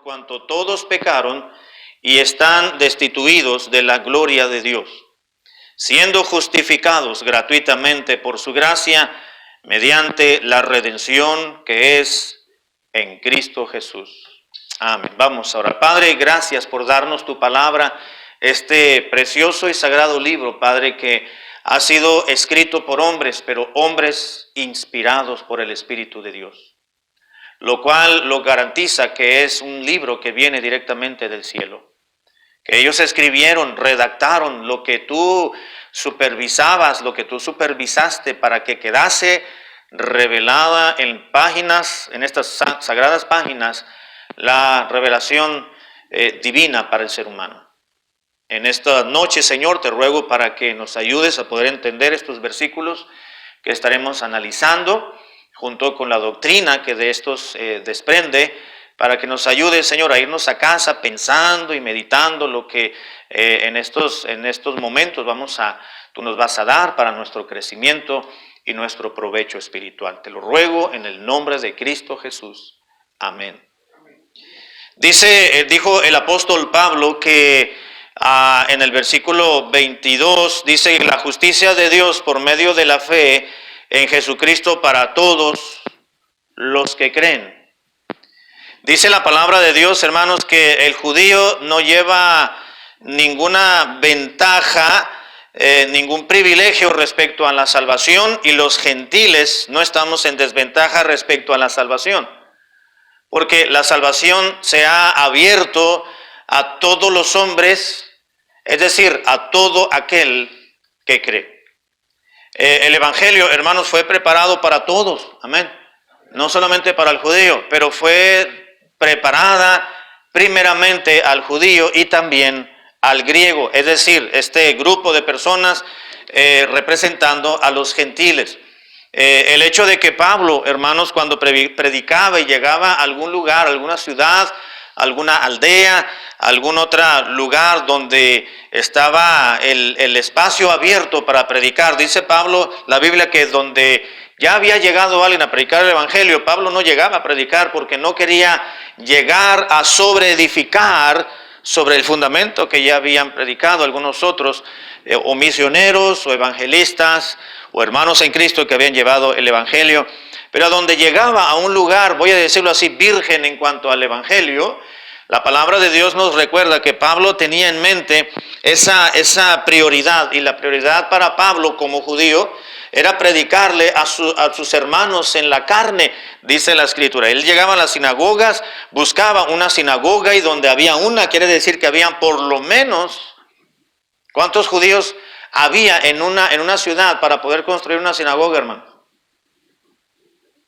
cuanto todos pecaron y están destituidos de la gloria de Dios, siendo justificados gratuitamente por su gracia, mediante la redención que es en Cristo Jesús. Amén. Vamos a orar. Padre, gracias por darnos tu palabra, este precioso y sagrado libro, Padre, que ha sido escrito por hombres, pero hombres inspirados por el Espíritu de Dios, lo cual lo garantiza que es un libro que viene directamente del cielo. Que ellos escribieron, redactaron lo que tú supervisabas, lo que tú supervisaste para que quedase revelada en páginas, en estas sagradas páginas, la revelación divina para el ser humano. En esta noche, Señor, te ruego para que nos ayudes a poder entender estos versículos que estaremos analizando, junto con la doctrina que de estos desprende, para que nos ayude, Señor, a irnos a casa pensando y meditando lo que en estos momentos tú nos vas a dar para nuestro crecimiento y nuestro provecho espiritual. Te lo ruego en el nombre de Cristo Jesús. Amén. Dijo el apóstol Pablo que en el versículo 22 dice: la justicia de Dios por medio de la fe en Jesucristo para todos los que creen. Dice la palabra de Dios, hermanos, que el judío no lleva ninguna ventaja, ningún privilegio respecto a la salvación, y los gentiles no estamos en desventaja respecto a la salvación, porque la salvación se ha abierto a todos los hombres, es decir, a todo aquel que cree. El evangelio, hermanos, fue preparado para todos, amén. No solamente para el judío, pero fue preparada primeramente al judío y también al griego, es decir, este grupo de personas representando a los gentiles. El hecho de que Pablo, hermanos, cuando predicaba y llegaba a algún lugar, alguna ciudad, alguna aldea, algún otro lugar donde estaba el espacio abierto para predicar, dice Pablo, la Biblia, que donde ya había llegado alguien a predicar el evangelio, Pablo no llegaba a predicar porque no quería llegar a sobreedificar sobre el fundamento que ya habían predicado algunos otros, o misioneros, o evangelistas, o hermanos en Cristo que habían llevado el evangelio. Pero a donde llegaba, a un lugar, voy a decirlo así, virgen en cuanto al evangelio, la palabra de Dios nos recuerda que Pablo tenía en mente esa prioridad, y la prioridad para Pablo como judío era predicarle a sus hermanos en la carne, dice la Escritura. Él llegaba a las sinagogas, buscaba una sinagoga, y donde había una, quiere decir que habían por lo menos, ¿cuántos judíos había en una ciudad para poder construir una sinagoga, hermano?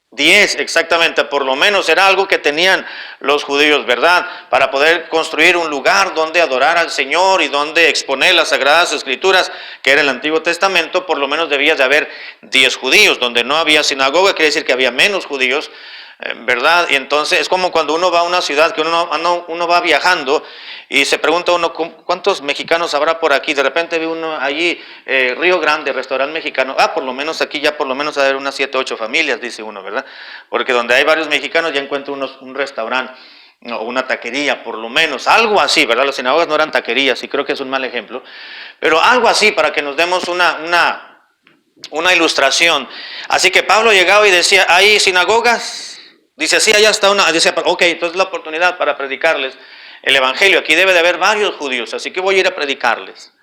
10, exactamente, por lo menos era algo que tenían los judíos, ¿verdad? Para poder construir un lugar donde adorar al Señor y donde exponer las Sagradas Escrituras, que era el Antiguo Testamento, por lo menos debía de haber 10 judíos. Donde no había sinagoga, quiere decir que había menos judíos, ¿verdad? Y entonces es como cuando uno va a una ciudad, que uno va viajando y se pregunta uno, ¿cuántos mexicanos habrá por aquí? De repente ve uno allí, Río Grande, restaurante mexicano. Por lo menos aquí ya por lo menos hay unas 7 o 8 familias, dice uno, ¿verdad? Porque donde hay varios mexicanos ya encuentra uno un restaurante o una taquería, por lo menos, algo así, ¿verdad? Las sinagogas no eran taquerías, y creo que es un mal ejemplo, pero algo así para que nos demos una ilustración. Así que Pablo llegaba y decía, ¿hay sinagogas? Dice, sí, allá está una. Dice, ok, entonces es la oportunidad para predicarles el evangelio. Aquí debe de haber varios judíos, así que voy a ir a predicarles.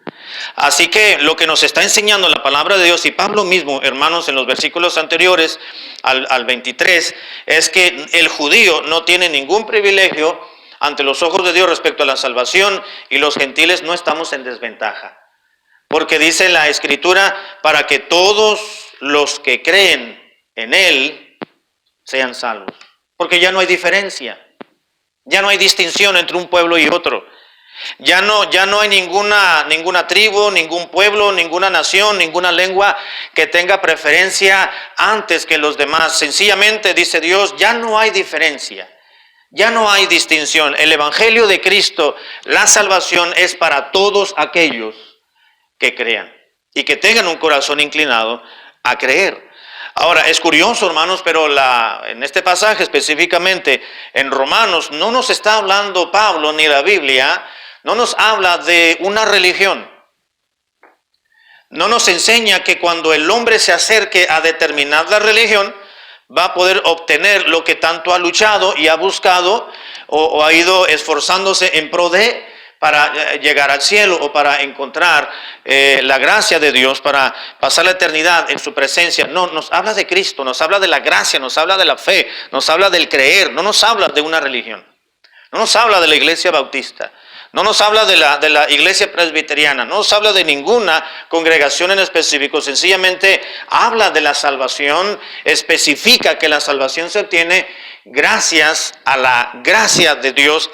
Así que lo que nos está enseñando la palabra de Dios, y Pablo mismo, hermanos, en los versículos anteriores al 23, es que el judío no tiene ningún privilegio ante los ojos de Dios respecto a la salvación, y los gentiles no estamos en desventaja. Porque dice la Escritura, para que todos los que creen en Él sean salvos. Porque ya no hay diferencia, ya no hay distinción entre un pueblo y otro. Ya no hay ninguna tribu, ningún pueblo, ninguna nación, ninguna lengua que tenga preferencia antes que los demás. Sencillamente, dice Dios, ya no hay diferencia, ya no hay distinción. El evangelio de Cristo, la salvación, es para todos aquellos que crean y que tengan un corazón inclinado a creer. Ahora, es curioso, hermanos, pero en este pasaje específicamente en Romanos no nos está hablando Pablo ni la Biblia, no nos habla de una religión. No nos enseña que cuando el hombre se acerque a determinada religión va a poder obtener lo que tanto ha luchado y ha buscado o ha ido esforzándose en pro de para llegar al cielo o para encontrar la gracia de Dios, para pasar la eternidad en su presencia. No, nos habla de Cristo, nos habla de la gracia, nos habla de la fe, nos habla del creer, no nos habla de una religión. No nos habla de la iglesia bautista, no nos habla de la iglesia presbiteriana, no nos habla de ninguna congregación en específico, sencillamente habla de la salvación, especifica que la salvación se obtiene gracias a la gracia de Dios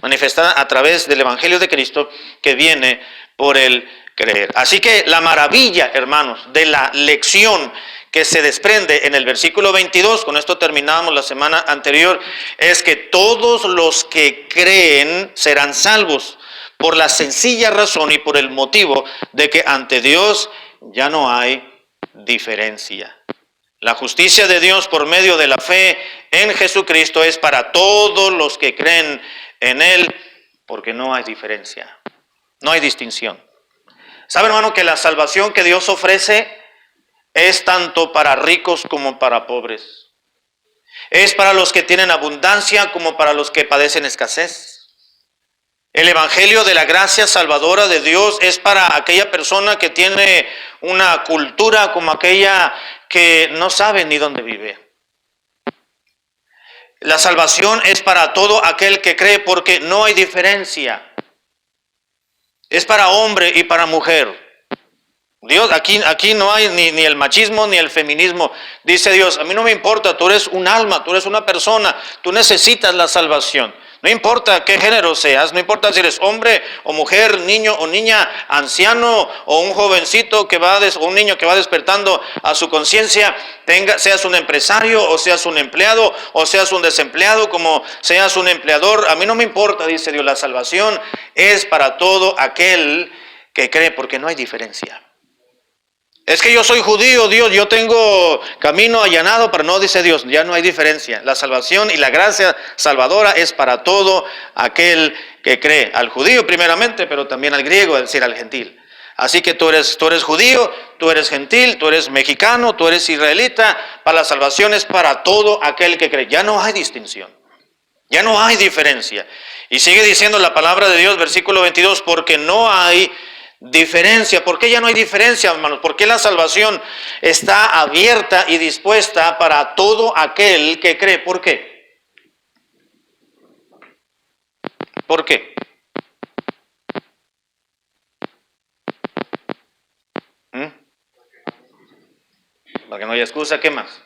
manifestada a través del Evangelio de Cristo que viene por el creer. Así que la maravilla, hermanos, de la lección que se desprende en el versículo 22, con esto terminábamos la semana anterior, es que todos los que creen serán salvos por la sencilla razón y por el motivo de que ante Dios ya no hay diferencia. La justicia de Dios por medio de la fe en Jesucristo es para todos los que creen en Él, porque no hay diferencia, no hay distinción. ¿Sabe, hermano, que la salvación que Dios ofrece es tanto para ricos como para pobres? Es para los que tienen abundancia como para los que padecen escasez. El evangelio de la gracia salvadora de Dios es para aquella persona que tiene una cultura como aquella que no sabe ni dónde vive. La salvación es para todo aquel que cree, porque no hay diferencia. Es para hombre y para mujer. Dios, aquí no hay ni el machismo ni el feminismo. Dice Dios, a mí no me importa, tú eres un alma, tú eres una persona, tú necesitas la salvación. No importa qué género seas, no importa si eres hombre o mujer, niño o niña, anciano o un jovencito o un niño que va despertando a su conciencia, seas un empresario o seas un empleado o seas un desempleado, como seas un empleador, a mí no me importa, dice Dios, la salvación es para todo aquel que cree, porque no hay diferencia. Es que yo soy judío, Dios, yo tengo camino allanado, pero no, dice Dios, ya no hay diferencia. La salvación y la gracia salvadora es para todo aquel que cree. Al judío primeramente, pero también al griego, es decir, al gentil. Así que tú eres judío, tú eres gentil, tú eres mexicano, tú eres israelita. Para la salvación es para todo aquel que cree. Ya no hay distinción, ya no hay diferencia. Y sigue diciendo la palabra de Dios, versículo 22, porque no hay diferencia. ¿Por qué ya no hay diferencia, hermanos? ¿Por qué la salvación está abierta y dispuesta para todo aquel que cree? ¿Por qué? ¿Por qué? Para que no haya excusa, ¿qué más?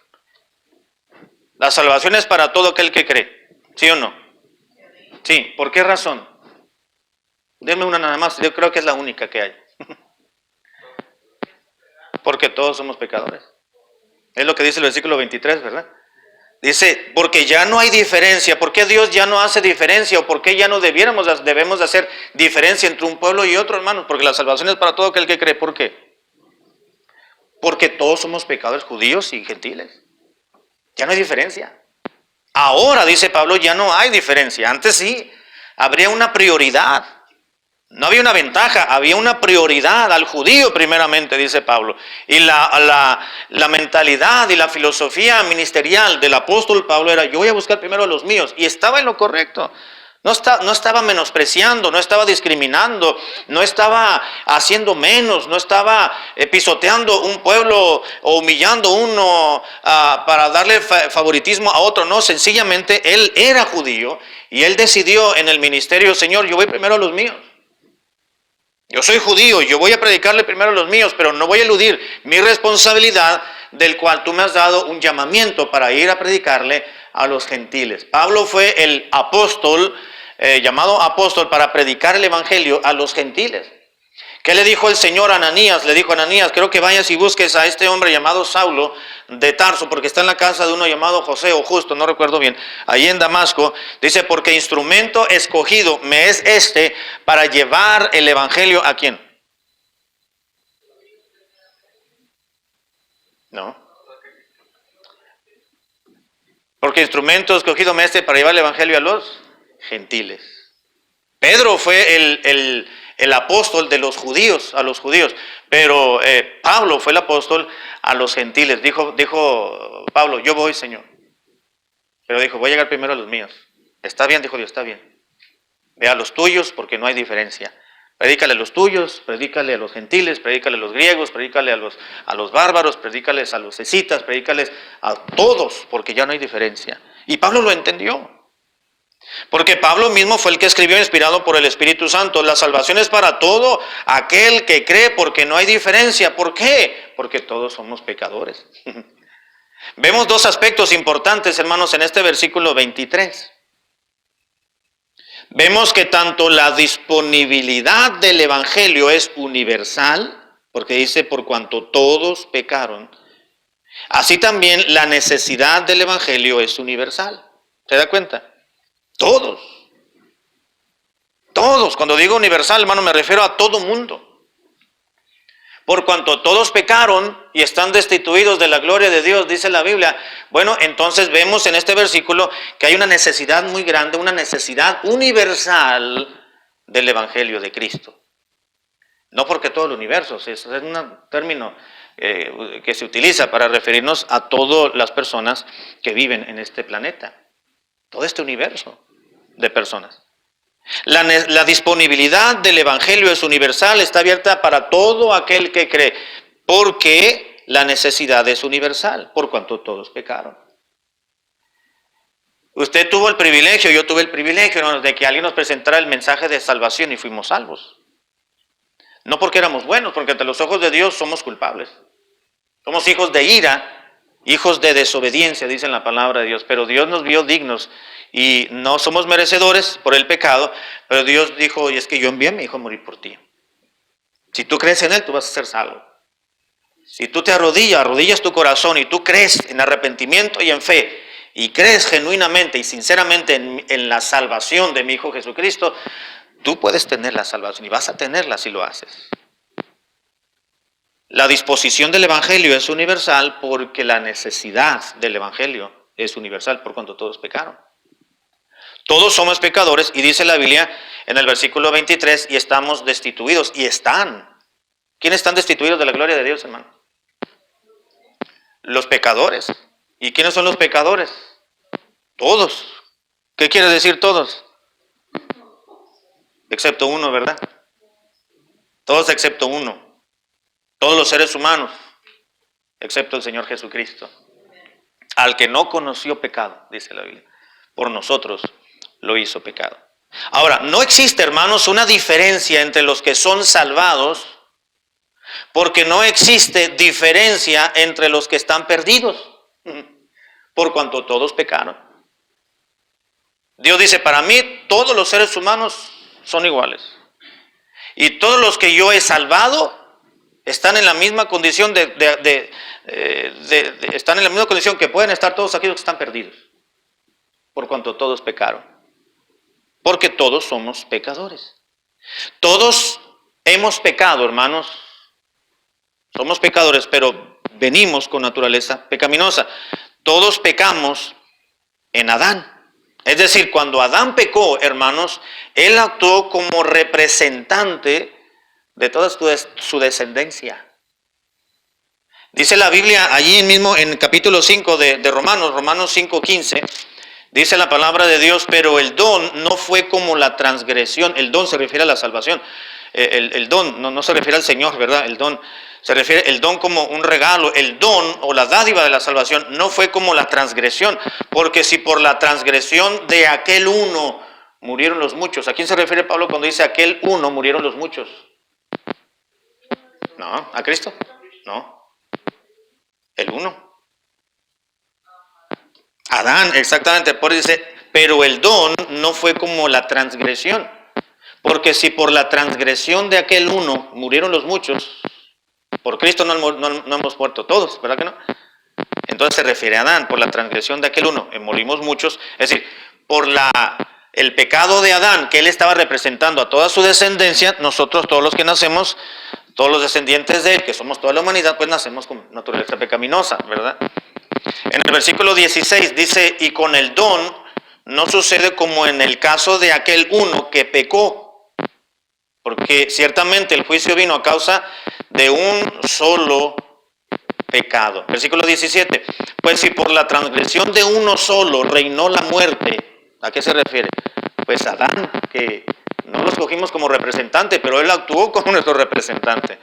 La salvación es para todo aquel que cree, ¿sí o no? Sí, ¿por qué razón? Denme una nada más, yo creo que es la única que hay. Porque todos somos pecadores. Es lo que dice el versículo 23, ¿verdad? Dice, porque ya no hay diferencia. ¿Por qué Dios ya no hace diferencia? ¿O por qué ya no debemos de hacer diferencia entre un pueblo y otro, hermanos? Porque la salvación es para todo aquel que cree. ¿Por qué? Porque todos somos pecadores, judíos y gentiles. Ya no hay diferencia. Ahora, dice Pablo, ya no hay diferencia. Antes sí, habría una prioridad. No había una ventaja, había una prioridad al judío primeramente, dice Pablo. Y la mentalidad y la filosofía ministerial del apóstol Pablo era, yo voy a buscar primero a los míos. Y estaba en lo correcto. No estaba menospreciando, no estaba discriminando, no estaba haciendo menos, no estaba pisoteando un pueblo o humillando uno para darle favoritismo a otro. No, sencillamente él era judío y él decidió en el ministerio, Señor, yo voy primero a los míos. Yo soy judío, yo voy a predicarle primero a los míos, pero no voy a eludir mi responsabilidad, del cual tú me has dado un llamamiento para ir a predicarle a los gentiles. Pablo fue el apóstol, llamado apóstol para predicar el evangelio a los gentiles. ¿Qué le dijo el Señor a Ananías? Le dijo a Ananías, creo que vayas y busques a este hombre llamado Saulo de Tarso, porque está en la casa de uno llamado José o Justo, no recuerdo bien, ahí en Damasco. Dice, porque instrumento escogido me es este para llevar el evangelio ¿a quién? ¿No? Porque instrumento escogido me para llevar el evangelio a los gentiles. Pedro fue el apóstol de los judíos, a los judíos, pero Pablo fue el apóstol a los gentiles. Dijo Pablo, yo voy, Señor. Pero dijo, voy a llegar primero a los míos. Está bien, dijo Dios, está bien. Ve a los tuyos porque no hay diferencia. Predícale a los tuyos, predícale a los gentiles, predícale a los griegos, predícale a los bárbaros, predícales a los escitas, predícales a todos, porque ya no hay diferencia. Y Pablo lo entendió. Porque Pablo mismo fue el que escribió, inspirado por el Espíritu Santo, la salvación es para todo aquel que cree, porque no hay diferencia. ¿Por qué? Porque todos somos pecadores. Vemos dos aspectos importantes, hermanos, en este versículo 23. Vemos que tanto la disponibilidad del evangelio es universal, porque dice por cuanto todos pecaron, así también la necesidad del evangelio es universal. ¿Se da cuenta? Todos. Todos. Cuando digo universal, hermano, me refiero a todo mundo. Por cuanto todos pecaron y están destituidos de la gloria de Dios, dice la Biblia. Bueno, entonces vemos en este versículo que hay una necesidad muy grande, una necesidad universal del evangelio de Cristo. No porque todo el universo, es un término que se utiliza para referirnos a todas las personas que viven en este planeta. Todo este universo de personas. La disponibilidad del evangelio es universal, está abierta para todo aquel que cree, porque la necesidad es universal, por cuanto todos pecaron. Usted tuvo el privilegio, yo tuve el privilegio, hermanos, de que alguien nos presentara el mensaje de salvación y fuimos salvos. No porque éramos buenos, porque ante los ojos de Dios somos culpables. Somos hijos de ira, hijos de desobediencia, dice la palabra de Dios, pero Dios nos vio dignos y no somos merecedores por el pecado, pero Dios dijo, y es que yo envié a mi hijo a morir por ti. Si tú crees en él, tú vas a ser salvo. Si tú te arrodillas tu corazón y tú crees en arrepentimiento y en fe, y crees genuinamente y sinceramente en la salvación de mi hijo Jesucristo, tú puedes tener la salvación y vas a tenerla si lo haces. La disposición del evangelio es universal porque la necesidad del evangelio es universal por cuanto todos pecaron. Todos somos pecadores y dice la Biblia en el versículo 23, y estamos destituidos, y están. ¿Quiénes están destituidos de la gloria de Dios, hermano? Los pecadores. ¿Y quiénes son los pecadores? Todos. ¿Qué quiere decir todos? Excepto uno, ¿verdad? Todos excepto uno. Todos los seres humanos, excepto el Señor Jesucristo. Al que no conoció pecado, dice la Biblia, por nosotros lo hizo pecado. Ahora, no existe, hermanos, una diferencia entre los que son salvados, porque no existe diferencia entre los que están perdidos, por cuanto todos pecaron. Dios dice, para mí todos los seres humanos son iguales. Y todos los que yo he salvado están en la misma condición están en la misma condición que pueden estar todos aquellos que están perdidos, por cuanto todos pecaron. Porque todos somos pecadores. Todos hemos pecado, hermanos. Somos pecadores, pero venimos con naturaleza pecaminosa. Todos pecamos en Adán. Es decir, cuando Adán pecó, hermanos, él actuó como representante de toda su descendencia. Dice la Biblia allí mismo en capítulo 5 de Romanos 5:15, dice la palabra de Dios, pero el don no fue como la transgresión. El don se refiere a la salvación. El don no se refiere al Señor, ¿verdad? El don se refiere el don como un regalo. El don o la dádiva de la salvación no fue como la transgresión, porque si por la transgresión de aquel uno murieron los muchos. ¿A quién se refiere Pablo cuando dice aquel uno murieron los muchos? No, ¿a Cristo? No. El uno. Adán, exactamente. Por eso dice, pero el don no fue como la transgresión. Porque si por la transgresión de aquel uno murieron los muchos, por Cristo no hemos muerto todos, ¿verdad que no? Entonces se refiere a Adán, por la transgresión de aquel uno, morimos muchos. Es decir, por el pecado de Adán, que él estaba representando a toda su descendencia, nosotros todos los que nacemos, todos los descendientes de él, que somos toda la humanidad, pues nacemos con naturaleza pecaminosa, ¿verdad? En el versículo 16 dice, y con el don no sucede como en el caso de aquel uno que pecó, porque ciertamente el juicio vino a causa de un solo pecado. Versículo 17, pues si por la transgresión de uno solo reinó la muerte, ¿a qué se refiere? Pues Adán, que no lo escogimos como representante, pero él actuó como nuestro representante,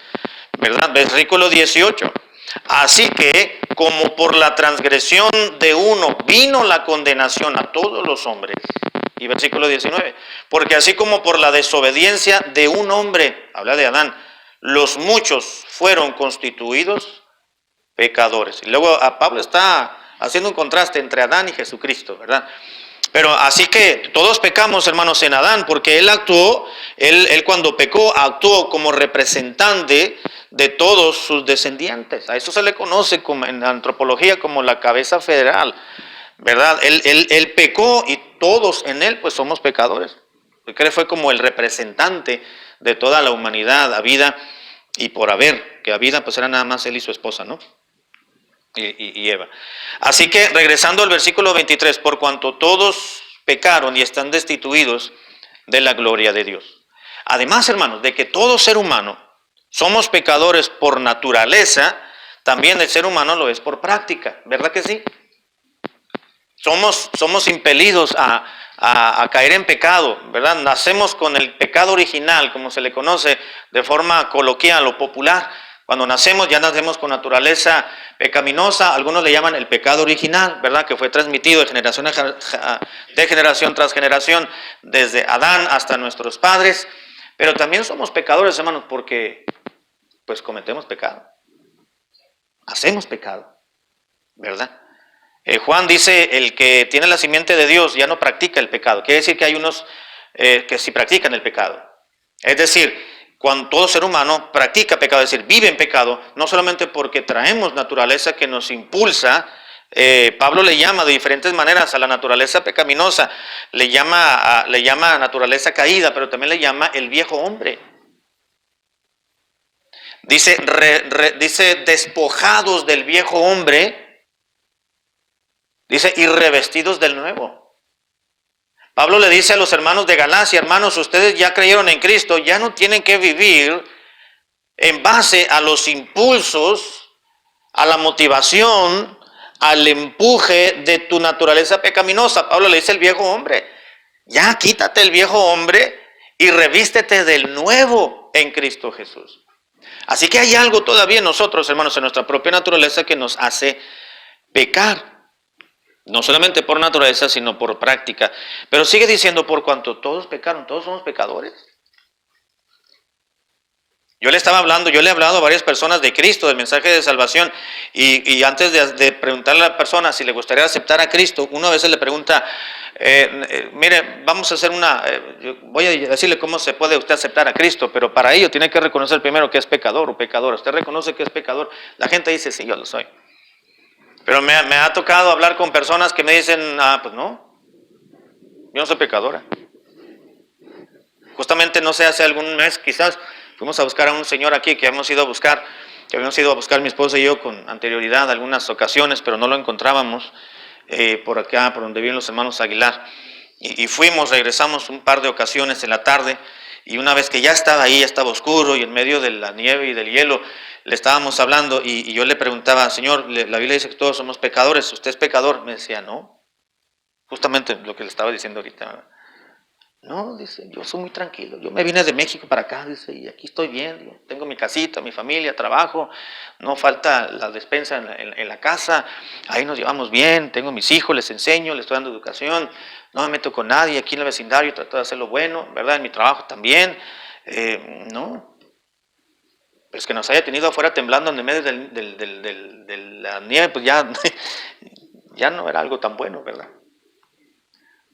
¿verdad? Versículo 18, así que como por la transgresión de uno vino la condenación a todos los hombres, y versículo 19, porque así como por la desobediencia de un hombre, habla de Adán, los muchos fueron constituidos pecadores. Y luego a Pablo está haciendo un contraste entre Adán y Jesucristo, ¿verdad? Pero así que todos pecamos, hermanos, en Adán, porque él actuó, él cuando pecó, actuó como representante de todos sus descendientes. A eso se le conoce como, en antropología, como la cabeza federal, ¿verdad? Él pecó y todos en él pues somos pecadores. Porque él fue como el representante de toda la humanidad, habida y por haber, que habida pues era nada más él y su esposa, ¿no? Y Eva. Así que regresando al versículo 23, por cuanto todos pecaron y están destituidos de la gloria de Dios. Además, hermanos, de que todo ser humano somos pecadores por naturaleza, también el ser humano lo es por práctica, ¿verdad que sí? Somos impelidos a caer en pecado, ¿verdad? Nacemos con el pecado original, como se le conoce de forma coloquial o popular. Cuando nacemos, ya nacemos con naturaleza pecaminosa, algunos le llaman el pecado original, ¿verdad? Que fue transmitido de generación tras generación, desde Adán hasta nuestros padres. Pero también somos pecadores, hermanos, porque pues cometemos pecado. Hacemos pecado, ¿verdad? Juan dice, el que tiene la simiente de Dios ya no practica el pecado. Quiere decir que hay unos que sí practican el pecado. Es decir, cuando todo ser humano practica pecado, es decir, vive en pecado, no solamente porque traemos naturaleza que nos impulsa, Pablo le llama de diferentes maneras a la naturaleza pecaminosa, le llama naturaleza caída, pero también le llama el viejo hombre. Dice, dice despojados del viejo hombre, dice, y revestidos del nuevo. Pablo le dice a los hermanos de Galacia, hermanos, ustedes ya creyeron en Cristo, ya no tienen que vivir en base a los impulsos, a la motivación, al empuje de tu naturaleza pecaminosa. Pablo le dice al viejo hombre, ya quítate el viejo hombre y revístete del nuevo en Cristo Jesús. Así que hay algo todavía en nosotros, hermanos, en nuestra propia naturaleza que nos hace pecar. No solamente por naturaleza, sino por práctica. Pero sigue diciendo, por cuanto todos pecaron, todos somos pecadores. Yo le he hablado a varias personas de Cristo, del mensaje de salvación, y antes de preguntarle a la persona si le gustaría aceptar a Cristo, uno a veces le pregunta, mire, vamos a hacer voy a decirle cómo se puede usted aceptar a Cristo, pero para ello tiene que reconocer primero que es pecador o pecadora. ¿Usted reconoce que es pecador? La gente dice, sí, yo lo soy. Pero me ha tocado hablar con personas que me dicen, pues no, yo no soy pecadora. Justamente, no sé, hace algún mes quizás fuimos a buscar a un señor aquí que habíamos ido a buscar mi esposa y yo con anterioridad algunas ocasiones, pero no lo encontrábamos por acá, por donde viven los hermanos Aguilar. Y regresamos un par de ocasiones en la tarde, y una vez que ya estaba ahí, ya estaba oscuro y en medio de la nieve y del hielo, le estábamos hablando y yo le preguntaba, Señor, la Biblia dice que todos somos pecadores, ¿usted es pecador? Me decía, no. Justamente lo que le estaba diciendo ahorita. No, dice, yo soy muy tranquilo, yo me vine de México para acá, dice, y aquí estoy bien, tengo mi casita, mi familia, trabajo, no falta la despensa en la casa, ahí nos llevamos bien, tengo mis hijos, les enseño, les estoy dando educación, no me meto con nadie, aquí en el vecindario trato de hacer lo bueno, ¿verdad? En mi trabajo también, no. Pero es que nos haya tenido afuera temblando en el medio de la nieve, pues ya no era algo tan bueno, ¿verdad?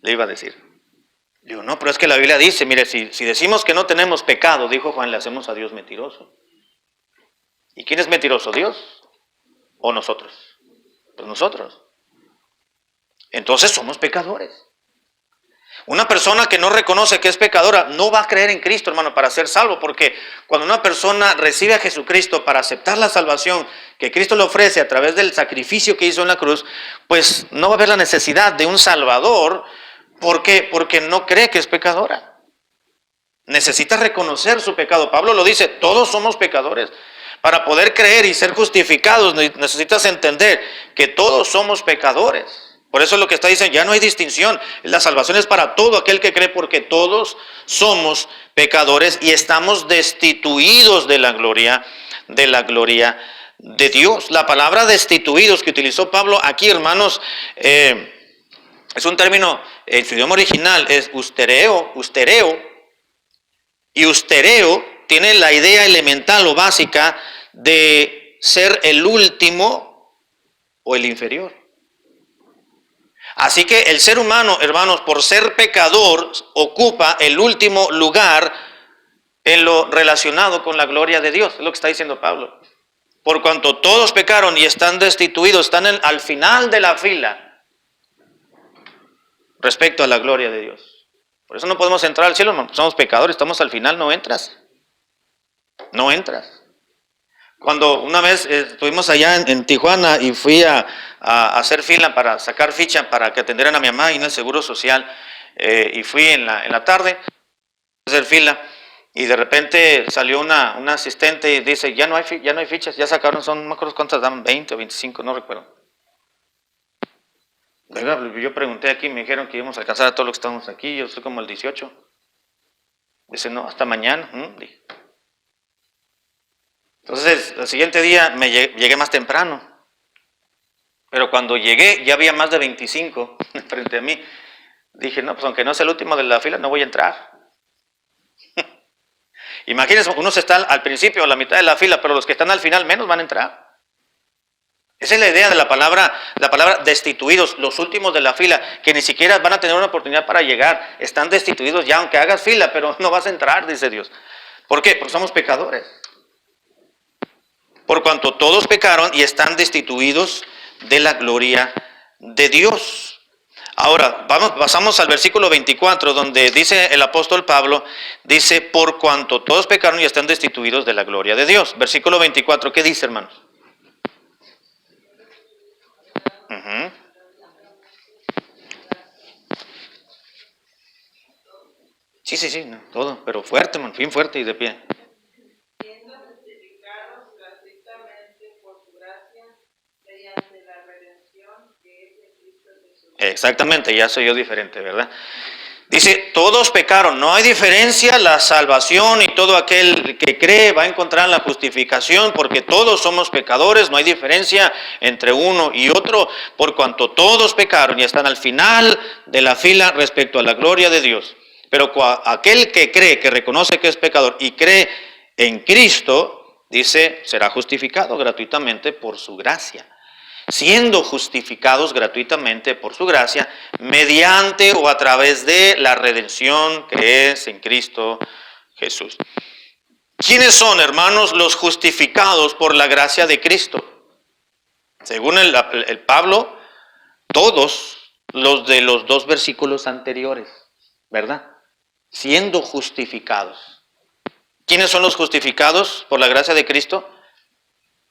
Le iba a decir. Digo, no, pero es que la Biblia dice, mire, si decimos que no tenemos pecado, dijo Juan, le hacemos a Dios mentiroso. ¿Y quién es mentiroso, Dios o nosotros? Pues nosotros. Entonces somos pecadores. Una persona que no reconoce que es pecadora no va a creer en Cristo, hermano, para ser salvo, porque cuando una persona recibe a Jesucristo para aceptar la salvación que Cristo le ofrece a través del sacrificio que hizo en la cruz, pues no va a haber la necesidad de un Salvador. ¿Por qué? Porque no cree que es pecadora. Necesita reconocer su pecado. Pablo lo dice, todos somos pecadores. Para poder creer y ser justificados necesitas entender que todos somos pecadores. Por eso es lo que está diciendo, ya no hay distinción. La salvación es para todo aquel que cree, porque todos somos pecadores y estamos destituidos de la gloria de Dios. La palabra destituidos que utilizó Pablo aquí, hermanos, es un término, en su idioma original es ustereo, y ustereo tiene la idea elemental o básica de ser el último o el inferior. Así que el ser humano, hermanos, por ser pecador, ocupa el último lugar en lo relacionado con la gloria de Dios. Es lo que está diciendo Pablo. Por cuanto todos pecaron y están destituidos, están al final de la fila respecto a la gloria de Dios. Por eso no podemos entrar al cielo, hermano. Somos pecadores, estamos al final, no entras. No entras. Cuando una vez estuvimos allá en Tijuana y fui a hacer fila para sacar ficha para que atendieran a mi mamá y en el Seguro Social, y fui en la tarde a hacer fila, y de repente salió una asistente y dice, ya no hay fichas, ya sacaron, no me acuerdo cuántas daban, 20 o 25, no recuerdo. Yo pregunté aquí, me dijeron que íbamos a alcanzar a todos los que estamos aquí, yo soy como el 18. Dice, no, hasta mañana. Entonces, el siguiente día llegué más temprano. Pero cuando llegué, ya había más de 25 frente a mí. Dije, no, pues aunque no sea el último de la fila, no voy a entrar. Imagínense, unos están al principio, a la mitad de la fila, pero los que están al final menos van a entrar. Esa es la idea de la palabra destituidos, los últimos de la fila, que ni siquiera van a tener una oportunidad para llegar. Están destituidos ya, aunque hagas fila, pero no vas a entrar, dice Dios. ¿Por qué? Porque somos pecadores. Por cuanto todos pecaron y están destituidos de la gloria de Dios. Ahora, pasamos al versículo 24, donde dice el apóstol Pablo, dice, por cuanto todos pecaron y están destituidos de la gloria de Dios. Versículo 24, ¿qué dice, hermanos? Sí, no, todo, pero fuerte, man, bien fuerte y de pie. Siendo justificados gratuitamente por su gracia, mediante la redención que es de Cristo Jesús. Exactamente, ya soy yo diferente, ¿verdad? Dice, todos pecaron, no hay diferencia, la salvación y todo aquel que cree va a encontrar la justificación, porque todos somos pecadores, no hay diferencia entre uno y otro, por cuanto todos pecaron y están al final de la fila respecto a la gloria de Dios. Pero aquel que cree, que reconoce que es pecador y cree en Cristo, dice, será justificado gratuitamente por su gracia. Siendo justificados gratuitamente por su gracia, mediante o a través de la redención que es en Cristo Jesús. ¿Quiénes son, hermanos, los justificados por la gracia de Cristo? Según el Pablo, todos los de los dos versículos anteriores, ¿verdad? Siendo justificados. ¿Quiénes son los justificados por la gracia de Cristo?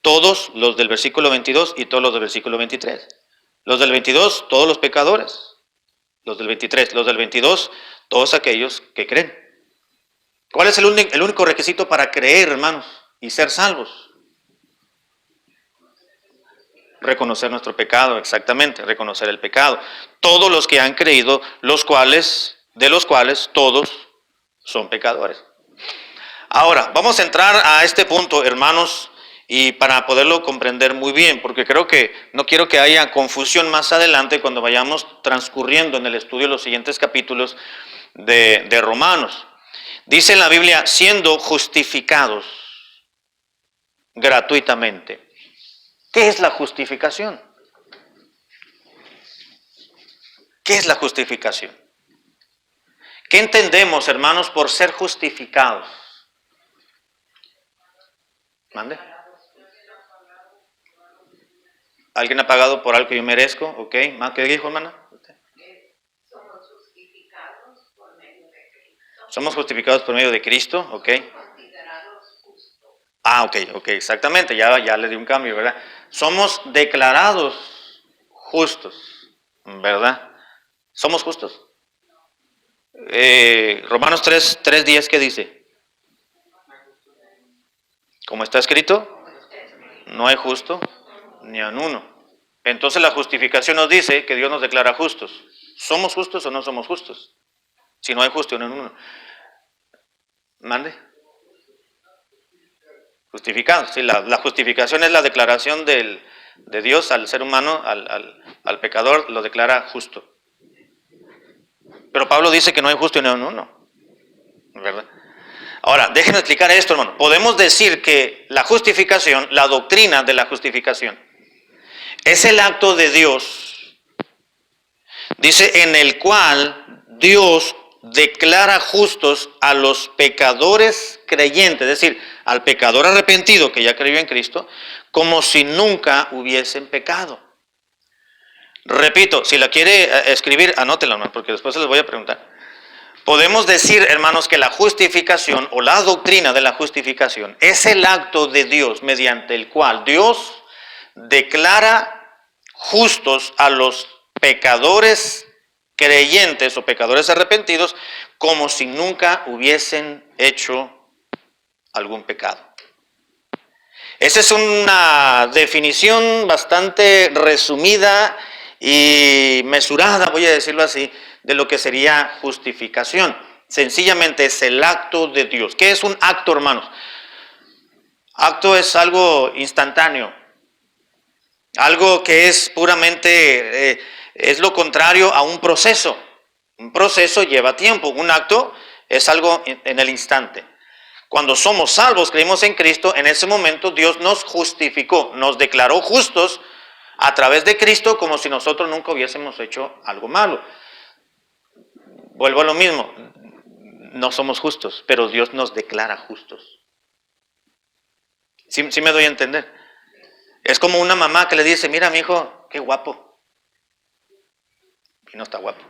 Todos los del versículo 22 y todos los del versículo 23. Los del 22, todos los pecadores. Los del 23, los del 22, todos aquellos que creen. ¿Cuál es el único requisito para creer, hermanos, y ser salvos? Reconocer nuestro pecado, exactamente, reconocer el pecado. Todos los que han creído, de los cuales todos son pecadores. Ahora, vamos a entrar a este punto, hermanos, y para poderlo comprender muy bien, porque creo que no quiero que haya confusión más adelante cuando vayamos transcurriendo en el estudio los siguientes capítulos de Romanos. Dice en la Biblia, siendo justificados gratuitamente. ¿Qué es la justificación? ¿Qué es la justificación? ¿Qué entendemos, hermanos, por ser justificados? ¿Mande? ¿Alguien ha pagado por algo que yo merezco? ¿Ok? ¿Qué dijo, hermana? Somos justificados Somos justificados por medio de Cristo, ¿ok? Ok, exactamente, ya le di un cambio, ¿verdad? Somos declarados justos, ¿verdad? ¿Somos justos? Romanos 3:10, ¿qué dice? Como está escrito, no hay justo ni a uno. Entonces la justificación nos dice que Dios nos declara justos. ¿Somos justos o no somos justos? Si no hay justo ni a uno. ¿Mande? Justificados. Sí, la justificación es la declaración de Dios al ser humano, al pecador, lo declara justo. Pero Pablo dice que no hay justo ni a uno, ¿verdad? Ahora, déjenme explicar esto, hermano. Podemos decir que la justificación, la doctrina de la justificación, es el acto de Dios, dice, en el cual Dios declara justos a los pecadores creyentes, es decir, al pecador arrepentido que ya creyó en Cristo, como si nunca hubiesen pecado. Repito, si la quiere escribir, anótela, hermano, porque después se les voy a preguntar. Podemos decir, hermanos, que la justificación o la doctrina de la justificación es el acto de Dios mediante el cual Dios declara justos a los pecadores creyentes o pecadores arrepentidos como si nunca hubiesen hecho algún pecado. Esa es una definición bastante resumida y mesurada, voy a decirlo así, de lo que sería justificación. Sencillamente es el acto de Dios. ¿Qué es un acto, hermanos? Acto es algo instantáneo, algo que es puramente, es lo contrario a un proceso. Un proceso lleva tiempo, un acto es algo en el instante. Cuando somos salvos, creímos en Cristo, en ese momento Dios nos justificó, nos declaró justos a través de Cristo como si nosotros nunca hubiésemos hecho algo malo. Vuelvo a lo mismo, no somos justos, pero Dios nos declara justos. ¿Sí me doy a entender? Es como una mamá que le dice, mira mi hijo, qué guapo. Y no está guapo.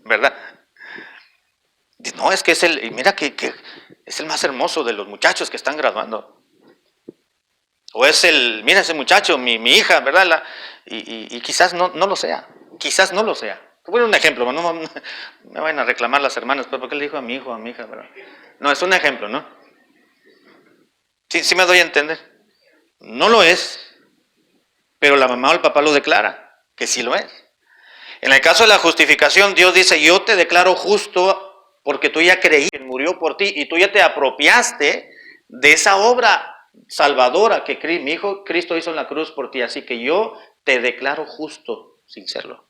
¿Verdad? No, es que es mira que es el más hermoso de los muchachos que están graduando. O es mira ese muchacho, mi hija, ¿verdad? Y quizás no lo sea. Quizás no lo sea. Voy a poner un ejemplo, no me vayan a reclamar las hermanas, pero ¿por qué le dijo a mi hijo, a mi hija? ¿Verdad? No, es un ejemplo, ¿no? Sí me doy a entender. No lo es, pero la mamá o el papá lo declara, que sí lo es. En el caso de la justificación, Dios dice, yo te declaro justo porque tú ya creíste, murió por ti y tú ya te apropiaste de esa obra salvadora que mi hijo Cristo hizo en la cruz por ti, así que yo te declaro justo sin serlo.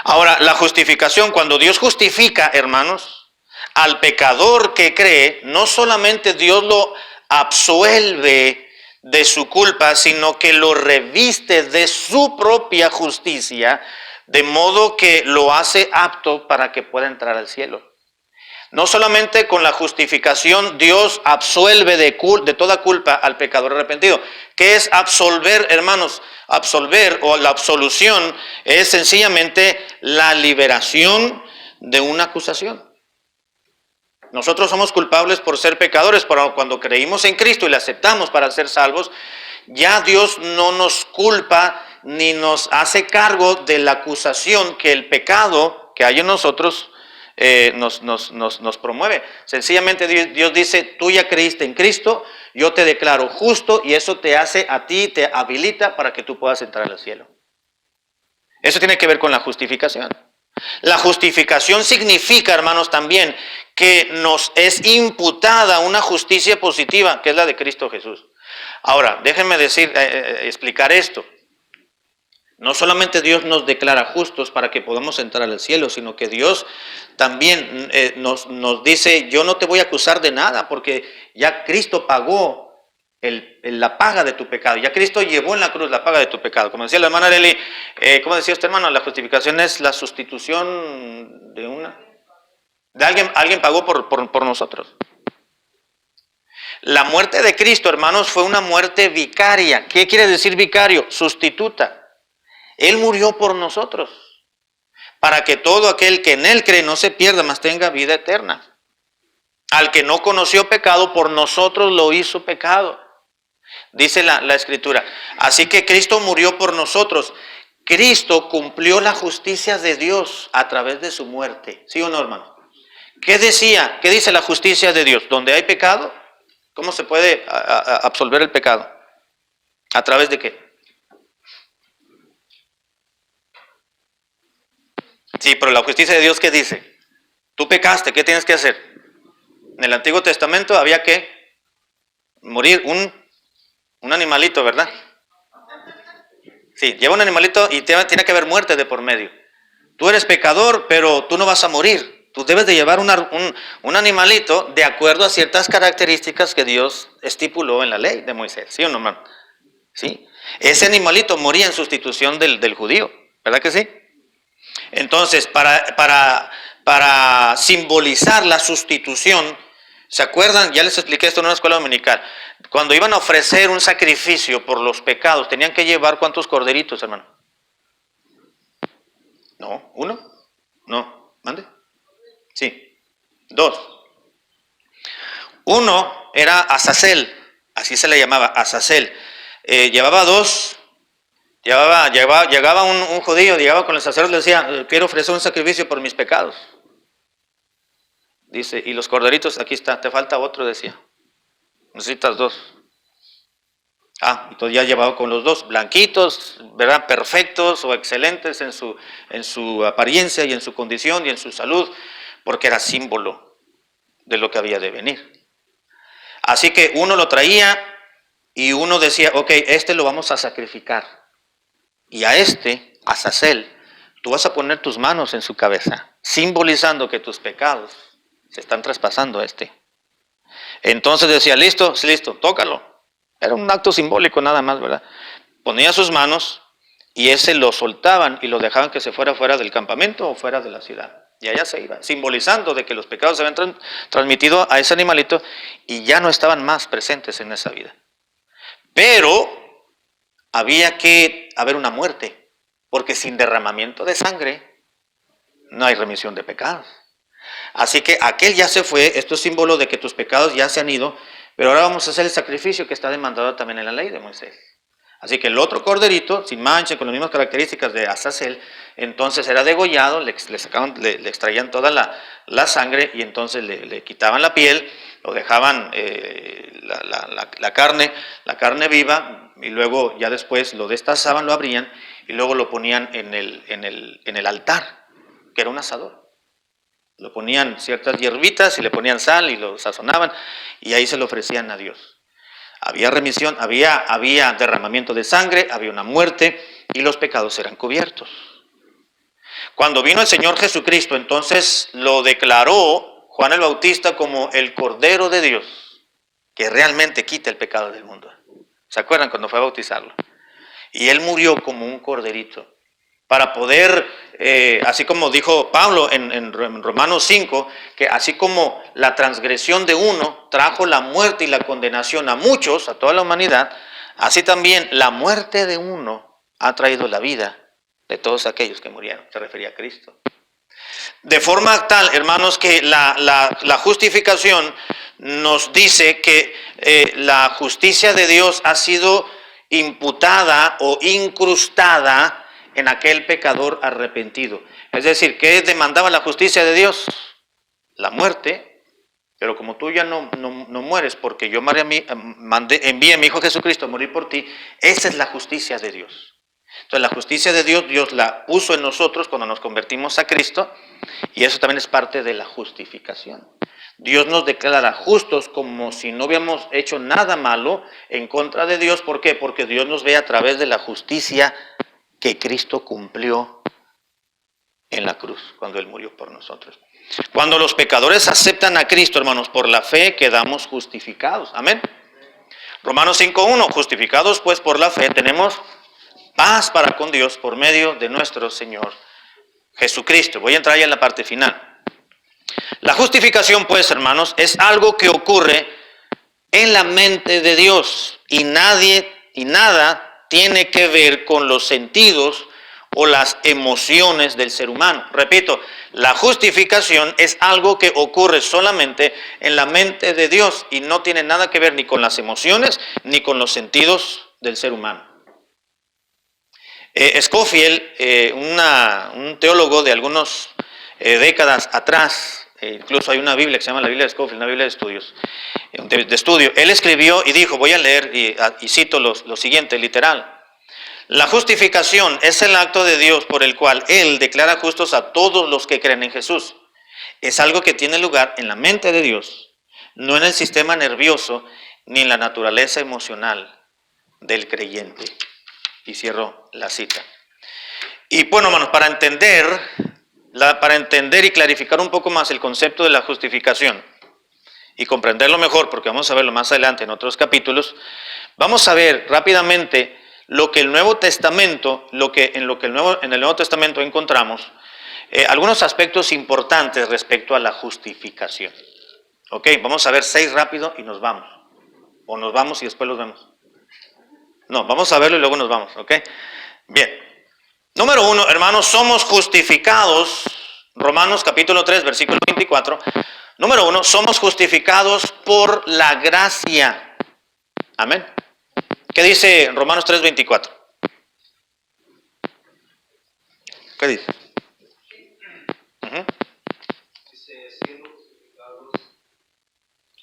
Ahora, la justificación, cuando Dios justifica, hermanos, al pecador que cree, no solamente Dios lo absuelve de su culpa, sino que lo reviste de su propia justicia, de modo que lo hace apto para que pueda entrar al cielo. No solamente con la justificación Dios absuelve de toda culpa al pecador arrepentido. ¿Qué es absolver, hermanos? Absolver o la absolución es sencillamente la liberación de una acusación. Nosotros somos culpables por ser pecadores, pero cuando creímos en Cristo y le aceptamos para ser salvos, ya Dios no nos culpa ni nos hace cargo de la acusación que el pecado que hay en nosotros nos promueve. Sencillamente Dios dice, tú ya creíste en Cristo, yo te declaro justo y eso te hace a ti, te habilita para que tú puedas entrar al cielo. Eso tiene que ver con la justificación. La justificación significa, hermanos, también que nos es imputada una justicia positiva, que es la de Cristo Jesús. Ahora, déjenme explicar esto. No solamente Dios nos declara justos para que podamos entrar al cielo, sino que Dios también nos dice, yo no te voy a acusar de nada, porque ya Cristo pagó la paga de tu pecado. Ya Cristo llevó en la cruz la paga de tu pecado. Como decía la hermana Arely, ¿cómo decía usted, hermano? La justificación es la sustitución de alguien pagó por nosotros. La muerte de Cristo, hermanos, fue una muerte vicaria. ¿Qué quiere decir vicario? Sustituta. Él murió por nosotros, para que todo aquel que en él cree no se pierda, mas tenga vida eterna. Al que no conoció pecado, por nosotros lo hizo pecado. Dice la Escritura. Así que Cristo murió por nosotros. Cristo cumplió la justicia de Dios a través de su muerte. ¿Sí o no, hermano? ¿Qué decía? ¿Qué dice la justicia de Dios? ¿Donde hay pecado? ¿Cómo se puede absolver el pecado? ¿A través de qué? Sí, pero la justicia de Dios, ¿qué dice? Tú pecaste, ¿qué tienes que hacer? En el Antiguo Testamento había que morir un animalito, ¿verdad? Sí, lleva un animalito y tiene que haber muerte de por medio. Tú eres pecador, pero tú no vas a morir. Tú debes de llevar un animalito de acuerdo a ciertas características que Dios estipuló en la ley de Moisés. ¿Sí o no, hermano? ¿Sí? Ese animalito moría en sustitución del judío, ¿verdad que sí? Entonces, para simbolizar la sustitución, ¿se acuerdan? Ya les expliqué esto en una escuela dominical. Cuando iban a ofrecer un sacrificio por los pecados, tenían que llevar ¿cuántos corderitos, hermano? No, ¿uno? No, ¿mande? Sí, 2. Uno era Azazel, así se le llamaba, Azazel. Llevaba 2. Llegaba un judío, llegaba con el sacerdote y le decía, quiero ofrecer un sacrificio por mis pecados. Dice, y los corderitos, aquí está, te falta otro, decía. Necesitas 2. Entonces ya llevaba con los 2, blanquitos, ¿verdad? Perfectos o excelentes en su apariencia y en su condición y en su salud, porque era símbolo de lo que había de venir. Así que uno lo traía y uno decía, ok, este lo vamos a sacrificar. Y a Azazel, tú vas a poner tus manos en su cabeza, simbolizando que tus pecados se están traspasando a este. Entonces decía, listo, tócalo. Era un acto simbólico nada más, ¿verdad? Ponía sus manos y ese lo soltaban y lo dejaban que se fuera del campamento o fuera de la ciudad. Y allá se iba, simbolizando de que los pecados se habían transmitido a ese animalito y ya no estaban más presentes en esa vida. Pero había que haber una muerte, porque sin derramamiento de sangre no hay remisión de pecados. Así que aquel ya se fue, esto es símbolo de que tus pecados ya se han ido, pero ahora vamos a hacer el sacrificio que está demandado también en la ley de Moisés. Así que el otro corderito, sin mancha, con las mismas características de Azazel, entonces era degollado, le extraían toda la sangre y entonces le quitaban la piel, lo dejaban la carne viva y luego ya después lo destazaban, lo abrían y luego lo ponían en el altar, que era un asador. Lo ponían ciertas hierbitas y le ponían sal y lo sazonaban y ahí se lo ofrecían a Dios. Había remisión, había derramamiento de sangre, había una muerte y los pecados eran cubiertos. Cuando vino el Señor Jesucristo, entonces lo declaró Juan el Bautista como el Cordero de Dios, que realmente quita el pecado del mundo. ¿Se acuerdan cuando fue a bautizarlo? Y él murió como un corderito para poder, así como dijo Pablo en Romanos 5, que así como la transgresión de uno trajo la muerte y la condenación a muchos, a toda la humanidad, así también la muerte de uno ha traído la vida de todos aquellos que murieron. Se refería a Cristo. De forma tal, hermanos, que la justificación nos dice que la justicia de Dios ha sido imputada o incrustada en aquel pecador arrepentido. Es decir, ¿qué demandaba la justicia de Dios? La muerte, pero como tú ya no mueres porque yo envié a mi Hijo Jesucristo a morir por ti, esa es la justicia de Dios. Entonces la justicia de Dios, Dios la puso en nosotros cuando nos convertimos a Cristo y eso también es parte de la justificación. Dios nos declara justos como si no hubiéramos hecho nada malo en contra de Dios. ¿Por qué? Porque Dios nos ve a través de la justicia que Cristo cumplió en la cruz cuando Él murió por nosotros. Cuando los pecadores aceptan a Cristo, hermanos, por la fe quedamos justificados. Amén. Romanos 5:1, justificados pues por la fe tenemos paz para con Dios por medio de nuestro Señor Jesucristo. Voy a entrar ya en la parte final. La justificación, pues, hermanos, es algo que ocurre en la mente de Dios y nadie y nada tiene que ver con los sentidos o las emociones del ser humano. Repito, la justificación es algo que ocurre solamente en la mente de Dios y no tiene nada que ver ni con las emociones ni con los sentidos del ser humano. Scofield, un teólogo de algunas décadas atrás, incluso hay una Biblia que se llama la Biblia de Scofield, una Biblia de estudios, de estudio. Él escribió y dijo, voy a leer y cito lo siguiente, literal. La justificación es el acto de Dios por el cual Él declara justos a todos los que creen en Jesús. Es algo que tiene lugar en la mente de Dios, no en el sistema nervioso ni en la naturaleza emocional del creyente. Y cierro la cita. Y bueno, hermanos, para entender y clarificar un poco más el concepto de la justificación y comprenderlo mejor, porque vamos a verlo más adelante en otros capítulos, vamos a ver rápidamente lo que el Nuevo Testamento, en el Nuevo Testamento encontramos, algunos aspectos importantes respecto a la justificación. Ok, vamos a ver 6 rápido y nos vamos. O nos vamos y después los vemos. No, vamos a verlo y luego nos vamos, ¿ok? Bien. Número 1, hermanos, somos justificados. Romanos capítulo 3, versículo 24. Número 1, somos justificados por la gracia. Amén. ¿Qué dice Romanos 3, 24? ¿Qué dice? Dice, siendo justificados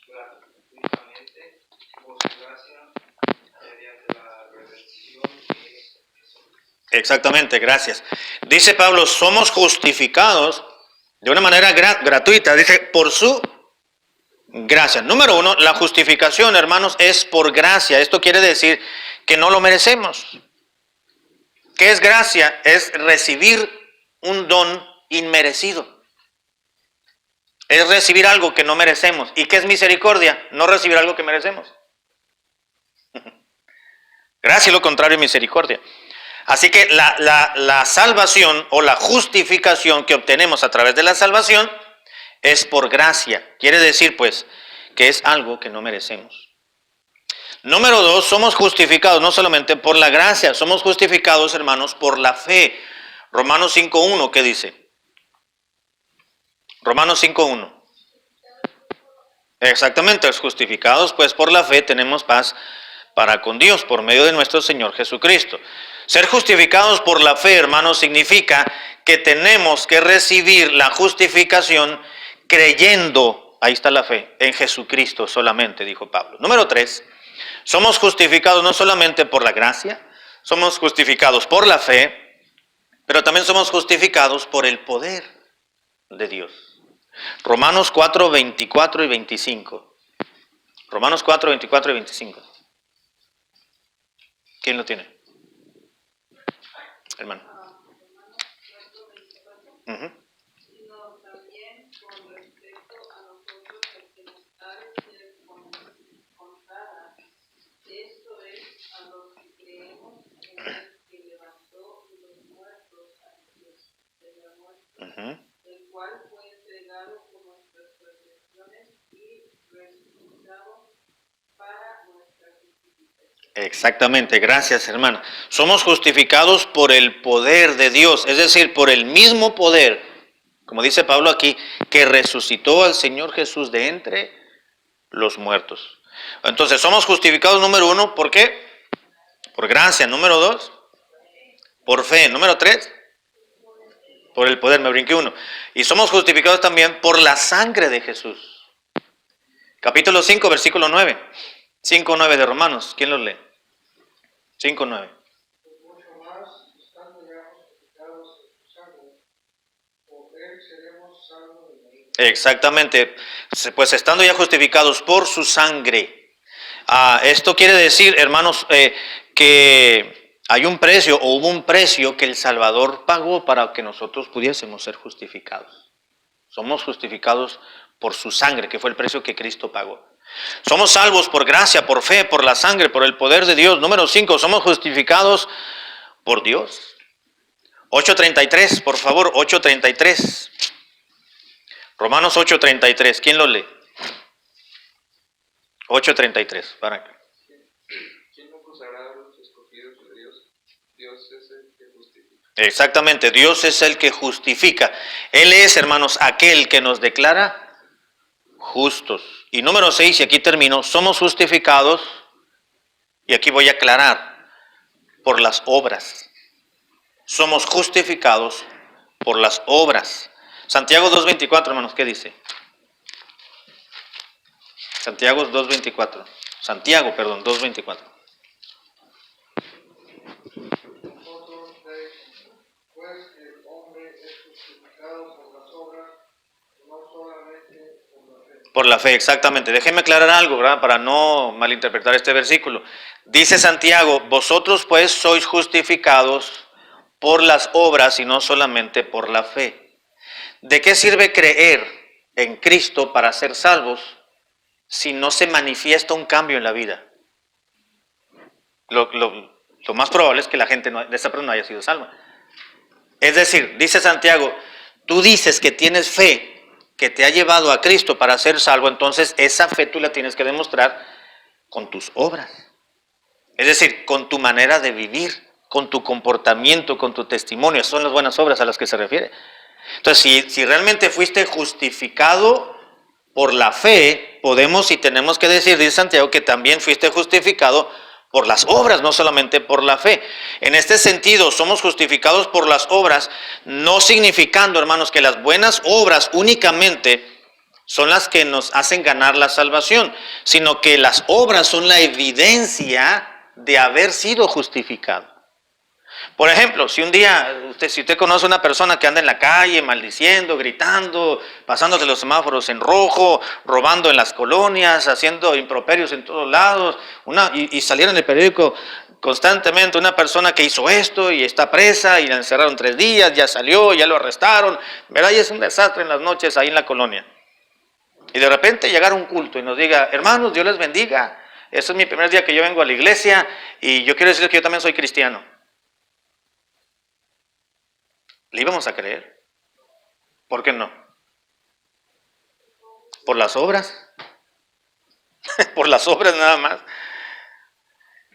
gratuitamente por su gracia mediante la redención que es Jesús. Exactamente, gracias. Dice Pablo, somos justificados de una manera gratuita, dice, por su gracia. Número 1, la justificación, hermanos, es por gracia. Esto quiere decir que no lo merecemos. ¿Qué es gracia? Es recibir un don inmerecido. Es recibir algo que no merecemos. ¿Y qué es misericordia? No recibir algo que merecemos. Gracia es lo contrario de misericordia. Así que la salvación o la justificación que obtenemos a través de la salvación es por gracia. Quiere decir, pues, que es algo que no merecemos. Número 2, somos justificados no solamente por la gracia, somos justificados, hermanos, por la fe. Romanos 5.1, ¿qué dice? Romanos 5.1. Exactamente, justificados pues por la fe tenemos paz para con Dios por medio de nuestro Señor Jesucristo. Ser justificados por la fe, hermanos, significa que tenemos que recibir la justificación creyendo, ahí está la fe, en Jesucristo solamente, dijo Pablo. Número 3, somos justificados no solamente por la gracia, somos justificados por la fe, pero también somos justificados por el poder de Dios. Romanos 4, 24 y 25. Romanos 4, 24 y 25. ¿Quién lo tiene? Hermano. Sino también con respecto a nosotros el que nos ha de ser contada. Esto es a los que creemos en el que levantó de los muertos a Jesús de la muerte, el cual fue entregado por nuestras transgresiones y resucitado para nuestra justificación. Exactamente, gracias, hermano. Somos justificados por el poder de Dios, es decir, por el mismo poder, como dice Pablo aquí, que resucitó al Señor Jesús de entre los muertos. Entonces, somos justificados, número 1, ¿por qué? Por gracia. Número 2, por fe. Número 3, por el poder, me brinqué 1. Y somos justificados también por la sangre de Jesús. Capítulo 5, versículo 9. 5:9 de Romanos. ¿Quién los lee? 5:9. Mucho más, estando ya justificados en su sangre, por él seremos salvos de la ira. Exactamente. Pues estando ya justificados por su sangre. Esto quiere decir, hermanos, que hay un precio o hubo un precio que el Salvador pagó para que nosotros pudiésemos ser justificados. Somos justificados por su sangre, que fue el precio que Cristo pagó. Somos salvos por gracia, por fe, por la sangre, por el poder de Dios. Número 5, somos justificados por Dios. 8:33, por favor, 8:33. Romanos 8:33, ¿quién lo lee? 8:33, para acá. ¿Quién no acusará a los escogidos de Dios? Dios es el que justifica. Exactamente, Dios es el que justifica. Él es, hermanos, aquel que nos declara justos. Y número 6, y aquí termino, somos justificados, y aquí voy a aclarar, por las obras. Somos justificados por las obras. Santiago 2:24, hermanos, ¿qué dice? Santiago 2:24. Santiago, perdón, 2:24. Nosotros pues que el hombre es justificado por las obras, no solamente por la fe. Por la fe, exactamente. Déjenme aclarar algo, ¿verdad? Para no malinterpretar este versículo. Dice Santiago, vosotros pues sois justificados por las obras y no solamente por la fe. ¿De qué sirve creer en Cristo para ser salvos si no se manifiesta un cambio en la vida? Lo más probable es que la gente de esa persona no haya sido salva. Es decir, dice Santiago, tú dices que tienes fe que te ha llevado a Cristo para ser salvo, entonces esa fe tú la tienes que demostrar con tus obras. Es decir, con tu manera de vivir, con tu comportamiento, con tu testimonio. Esas son las buenas obras a las que se refiere. Entonces, si realmente fuiste justificado por la fe, podemos y tenemos que decir, dice Santiago, que también fuiste justificado por las obras, no solamente por la fe. En este sentido, somos justificados por las obras, no significando, hermanos, que las buenas obras únicamente son las que nos hacen ganar la salvación, sino que las obras son la evidencia de haber sido justificado. Por ejemplo, si usted conoce a una persona que anda en la calle maldiciendo, gritando, pasándose los semáforos en rojo, robando en las colonias, haciendo improperios en todos lados, y saliera en el periódico constantemente una persona que hizo esto y está presa y la encerraron 3 días, ya salió, ya lo arrestaron, ¿verdad? Y es un desastre en las noches ahí en la colonia. Y de repente llegar a un culto y nos diga, hermanos, Dios les bendiga, este es mi primer día que yo vengo a la iglesia y yo quiero decirles que yo también soy cristiano. ¿Le íbamos a creer? ¿Por qué no? ¿Por las obras? Por las obras nada más.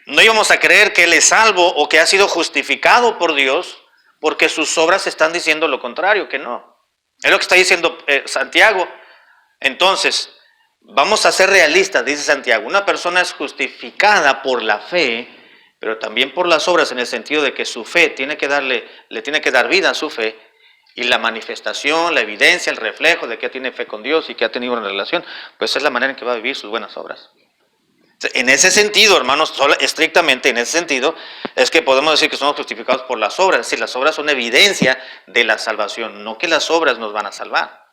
No íbamos a creer que Él es salvo o que ha sido justificado por Dios porque sus obras están diciendo lo contrario, que no. Es lo que está diciendo Santiago. Entonces, vamos a ser realistas, dice Santiago. Una persona es justificada por la fe, pero también por las obras, en el sentido de que su fe le tiene que dar vida a su fe, y la manifestación, la evidencia, el reflejo de que tiene fe con Dios y que ha tenido una relación, pues es la manera en que va a vivir sus buenas obras. En ese sentido, hermanos, estrictamente en ese sentido, es que podemos decir que somos justificados por las obras. Es decir, las obras son evidencia de la salvación, no que las obras nos van a salvar.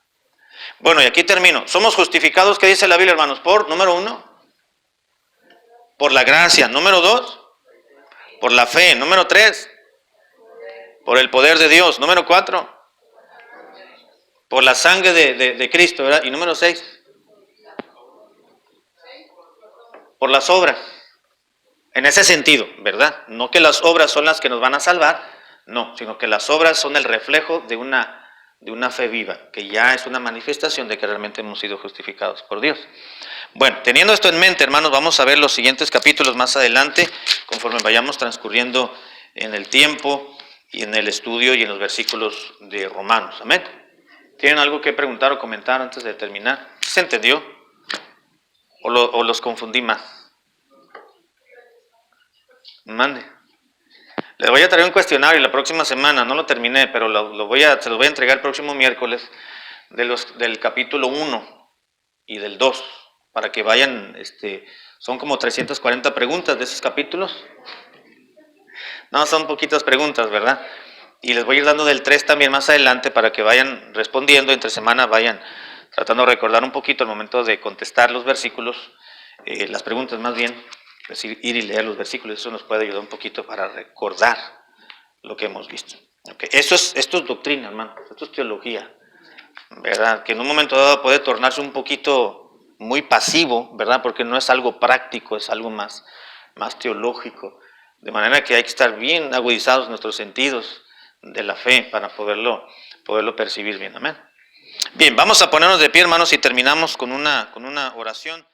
Bueno, y aquí termino. Somos justificados, ¿qué dice la Biblia, hermanos? Por, número 1, por la gracia. Número 2, por la fe. Número 3, por el poder de Dios. Número 4, por la sangre de Cristo, ¿verdad? Y número 6, por las obras. En ese sentido, ¿verdad? No que las obras son las que nos van a salvar, no, sino que las obras son el reflejo de una fe viva, que ya es una manifestación de que realmente hemos sido justificados por Dios. Bueno, teniendo esto en mente, hermanos, vamos a ver los siguientes capítulos más adelante, conforme vayamos transcurriendo en el tiempo y en el estudio y en los versículos de Romanos. Amén. ¿Tienen algo que preguntar o comentar antes de terminar? ¿Se entendió? ¿O los confundí más? Mande. Les voy a traer un cuestionario la próxima semana, no lo terminé, pero se los voy a entregar el próximo miércoles del capítulo 1 y del 2, para que vayan, son como 340 preguntas de esos capítulos. No, son poquitas preguntas, ¿verdad? Y les voy a ir dando del 3 también más adelante para que vayan respondiendo, entre semana vayan tratando de recordar un poquito al momento de contestar los versículos, las preguntas más bien. Es ir y leer los versículos, eso nos puede ayudar un poquito para recordar lo que hemos visto. Okay. Esto es doctrina, hermano, esto es teología, ¿verdad? Que en un momento dado puede tornarse un poquito muy pasivo, ¿verdad? Porque no es algo práctico, es algo más teológico. De manera que hay que estar bien agudizados nuestros sentidos de la fe para poderlo percibir bien. Amén. Bien, vamos a ponernos de pie, hermanos, y terminamos con una oración.